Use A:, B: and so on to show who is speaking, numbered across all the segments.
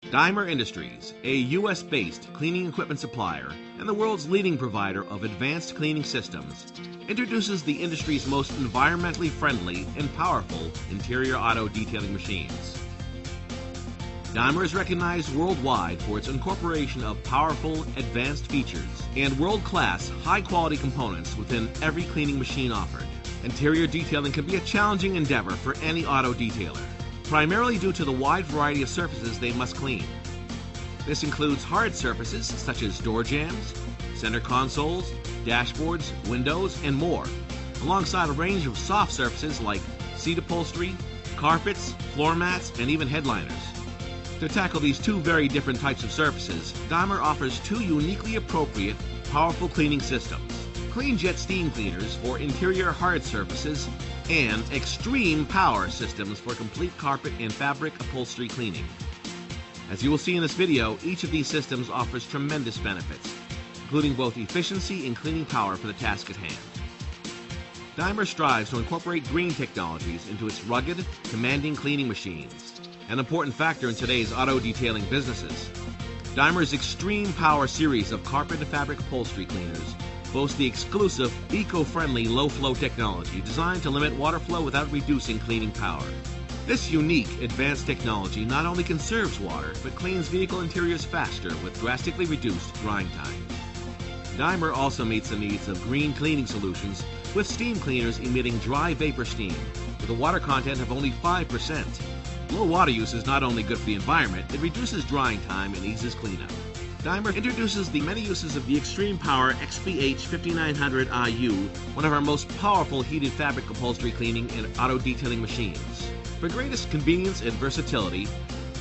A: Daimer Industries, a U.S.-based cleaning equipment supplier and the world's leading provider of advanced cleaning systems, introduces the industry's most environmentally friendly and powerful interior auto detailing machines. Daimer is recognized worldwide for its incorporation of powerful, advanced features and world-class, high-quality components within every cleaning machine offered. Interior detailing can be a challenging endeavor for any auto detailer, primarily due to the wide variety of surfaces they must clean. This includes hard surfaces such as door jambs, center consoles, dashboards, windows, and more, alongside a range of soft surfaces like seat upholstery, carpets, floor mats, and even headliners. To tackle these two very different types of surfaces, Daimer offers two uniquely appropriate, powerful cleaning systems: Clean Jet steam cleaners for interior hard surfaces and XTreme power systems for complete carpet and fabric upholstery cleaning. As you will see in this video, each of these systems offers tremendous benefits, including both efficiency and cleaning power for the task at hand. Daimer strives to incorporate green technologies into its rugged, commanding cleaning machines, an important factor in today's auto detailing businesses. Daimer's XTreme Power series of carpet and fabric upholstery cleaners boasts the exclusive, eco-friendly low-flow technology designed to limit water flow without reducing cleaning power. This unique, advanced technology not only conserves water, but cleans vehicle interiors faster with drastically reduced drying time. Daimer also meets the needs of green cleaning solutions with steam cleaners emitting dry vapor steam with a water content of only 5%. Low water use is not only good for the environment, it reduces drying time and eases cleanup. Daimer introduces the many uses of the XTreme Power XPH 5900 IU, one of our most powerful heated fabric upholstery cleaning and auto detailing machines. For greatest convenience and versatility,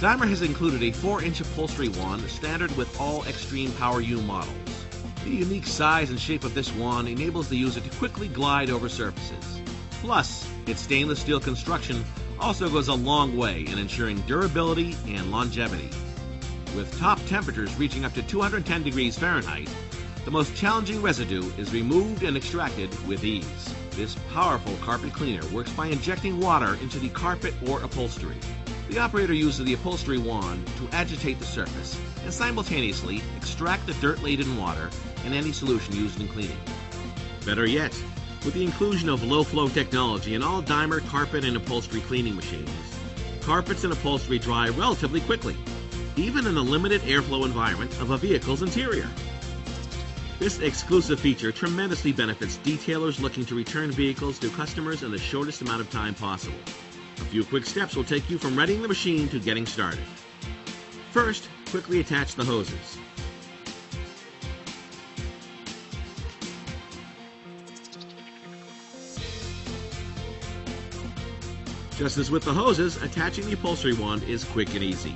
A: Daimer has included a 4-inch upholstery wand standard with all XTreme Power U models. The unique size and shape of this wand enables the user to quickly glide over surfaces. Plus, its stainless steel construction also goes a long way in ensuring durability and longevity. With top temperatures reaching up to 210 degrees Fahrenheit, the most challenging residue is removed and extracted with ease. This powerful carpet cleaner works by injecting water into the carpet or upholstery. The operator uses the upholstery wand to agitate the surface and simultaneously extract the dirt-laden water and any solution used in cleaning. Better yet, with the inclusion of low-flow technology in all Daimer carpet and upholstery cleaning machines, carpets and upholstery dry relatively quickly, even in the limited airflow environment of a vehicle's interior. This exclusive feature tremendously benefits detailers looking to return vehicles to customers in the shortest amount of time possible. A few quick steps will take you from readying the machine to getting started. First, quickly attach the hoses. Just as with the hoses, attaching the upholstery wand is quick and easy.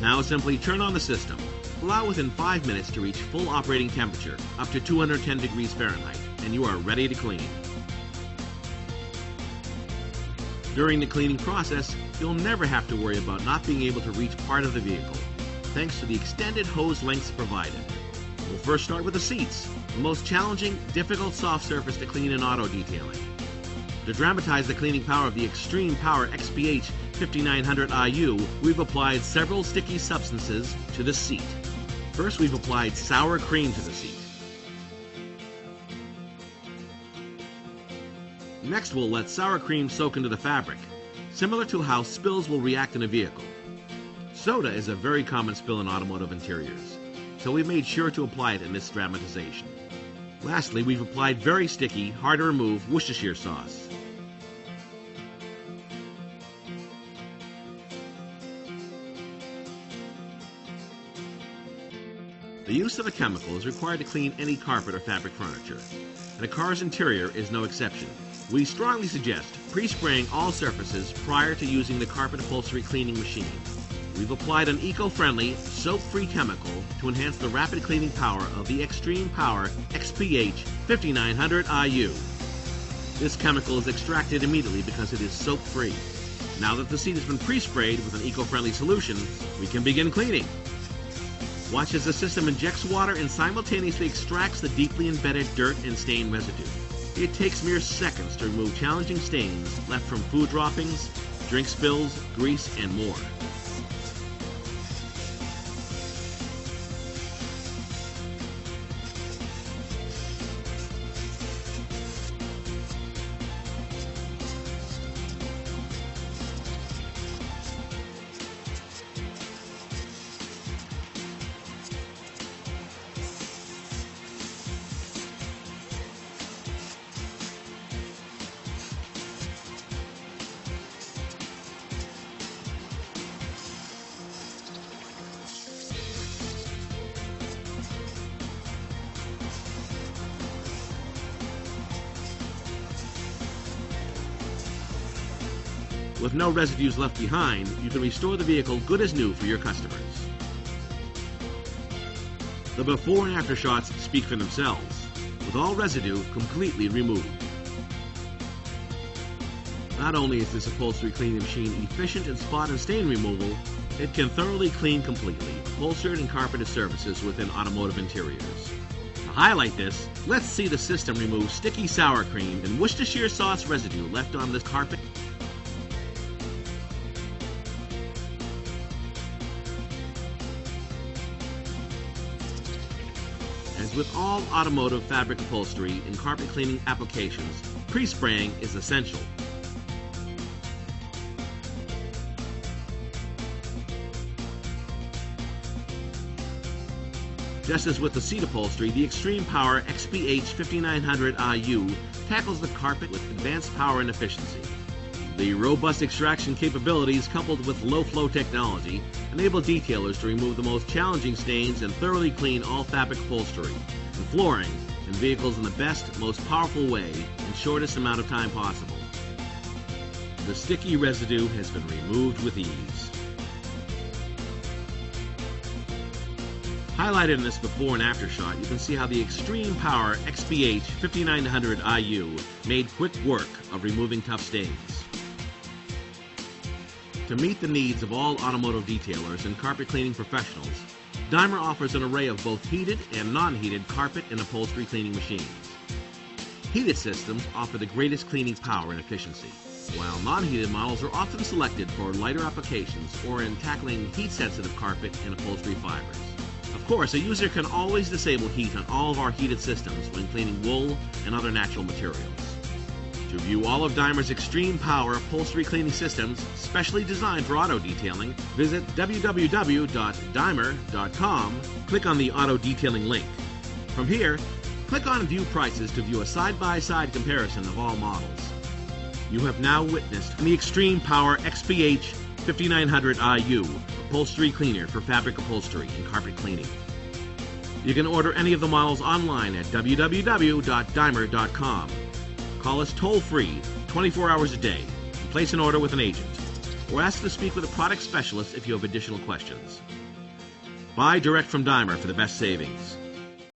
A: Now simply turn on the system. Allow within 5 minutes to reach full operating temperature, up to 210 degrees Fahrenheit, and you are ready to clean. During the cleaning process, you'll never have to worry about not being able to reach part of the vehicle, thanks to the extended hose lengths provided. We'll first start with the seats, the most challenging, difficult soft surface to clean in auto detailing. To dramatize the cleaning power of the XTreme Power XPH 5900 IU, we've applied several sticky substances to the seat. First, we've applied sour cream to the seat. Next, we'll let sour cream soak into the fabric, similar to how spills will react in a vehicle. Soda is a very common spill in automotive interiors, so we've made sure to apply it in this dramatization. Lastly, we've applied very sticky, hard to remove Worcestershire sauce. The use of a chemical is required to clean any carpet or fabric furniture, and a car's interior is no exception. We strongly suggest pre-spraying all surfaces prior to using the carpet upholstery cleaning machine. We've applied an eco-friendly, soap-free chemical to enhance the rapid cleaning power of the XTreme Power XPH 5900 IU. This chemical is extracted immediately because it is soap-free. Now that the seat has been pre-sprayed with an eco-friendly solution, we can begin cleaning. Watch as the system injects water and simultaneously extracts the deeply embedded dirt and stain residue. It takes mere seconds to remove challenging stains left from food droppings, drink spills, grease, and more. With no residues left behind, you can restore the vehicle good as new for your customers. The before and after shots speak for themselves, with all residue completely removed. Not only is this upholstery cleaning machine efficient in spot and stain removal, it can thoroughly clean completely upholstered and carpeted surfaces within automotive interiors. To highlight this, let's see the system remove sticky sour cream and Worcestershire sauce residue left on this carpet. As with all automotive fabric upholstery and carpet cleaning applications, pre-spraying is essential. Just as with the seat upholstery, the XTreme Power XPH 5900IU tackles the carpet with advanced power and efficiency. The robust extraction capabilities, coupled with low-flow technology, enable detailers to remove the most challenging stains and thoroughly clean all fabric upholstery and flooring in vehicles in the best, most powerful way in shortest amount of time possible. The sticky residue has been removed with ease. Highlighted in this before and after shot, you can see how the XTreme Power XPH 5900IU made quick work of removing tough stains. To meet the needs of all automotive detailers and carpet cleaning professionals, Daimer offers an array of both heated and non-heated carpet and upholstery cleaning machines. Heated systems offer the greatest cleaning power and efficiency, while non-heated models are often selected for lighter applications or in tackling heat-sensitive carpet and upholstery fibers. Of course, a user can always disable heat on all of our heated systems when cleaning wool and other natural materials. To view all of Daimer's XTreme Power upholstery cleaning systems, specially designed for auto detailing, visit www.daimer.com, click on the auto detailing link. From here, click on View Prices to view a side-by-side comparison of all models. You have now witnessed the XTreme Power XPH 5900IU upholstery cleaner for fabric upholstery and carpet cleaning. You can order any of the models online at www.daimer.com. Call us toll-free 24 hours a day and place an order with an agent, or ask to speak with a product specialist if you have additional questions. Buy direct from Daimer for the best savings.